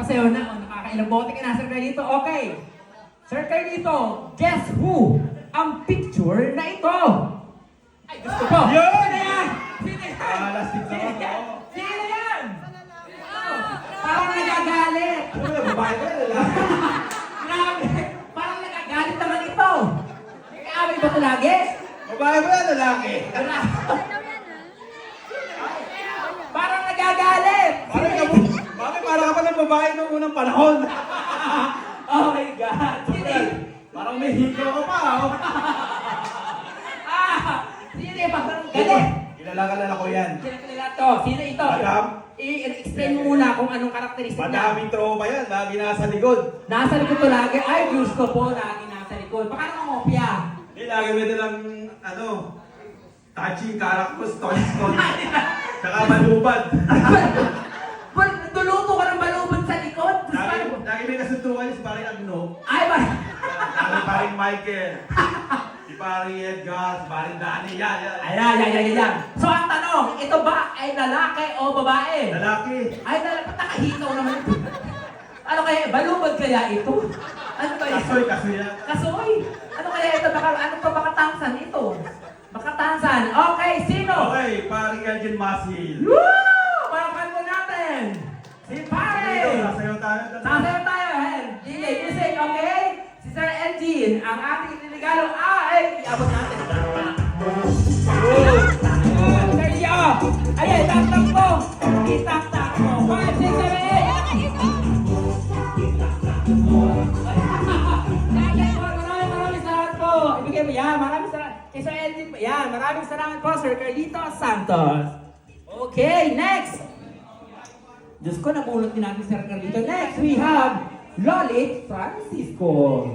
sayo na. Oh, nakakailang bote ka na, Sir Carlito. Okay. Sir Carlito, guess who ang picture na ito? Ay, gusto ko. Yun! Sino yan? Sino yan? Lastig Sino naman, yan? oh. Sino yan? Parang nagagalit. Ano na, babae ba? Lalaki? Grabe. Parang nagagalit naman ito. Nag-aaway ba ito lagi? Babae ba? Lalaki? Wala. Parang nagagalit. Bakit para ka pa ng babae noong unang panahon? Oh my God. Sino yan? Parang may hikaw ka pa, oh. Sino yan? Parang galit. Kilala ko yan. Sino to? Sino ito? Madam? I-explain mo muna kung anong karakteristik niya. Madaming tropa yan, lagi nasa likod. Nasa likod to lagi. Ay, gusto po lagi nasa likod. Baka nangopya. Lagi mo nilang, touching characters, Toy Story. Saka malubad. Tuluto ka ng balubad sa likod. Lagi may kasuntukan si Paring Agno. Ay, ba? Si Paring Michael. Si Paring Edgar, si Paring Danny. Yan. Ayan. So, ang tanong, ito ba ay lalaki o babae? Lalaki. Ay, nakahitaw naman ito. Ano kaya, balubad kaya ito? Ano ba ito? Kasoy yan. Kasoy? Ano kaya ito? Ano to bakatansan ito? Bakatansan. Okay, sino? Okay, Paring Elgin Masil. Woo! Palakpan mo natin! Si Pare! Sasayaw tayo. Sasayaw tayo, DJ Music, okay? Si Sir Elgin, ang ating regalo ay iabot natin. Sergio! Ayan, taktak mo! Itaktak mo! 5, 6, 7, 8! Maraming salamat po! Ibigay mo yan, maraming salamat. Kay Sir Elgin, yan, maraming salamat po, Sir Carlito Santos. Okay, next! Diyos ko, nabulot din natin Sir Carlito. Next, we have Lolit Francisco.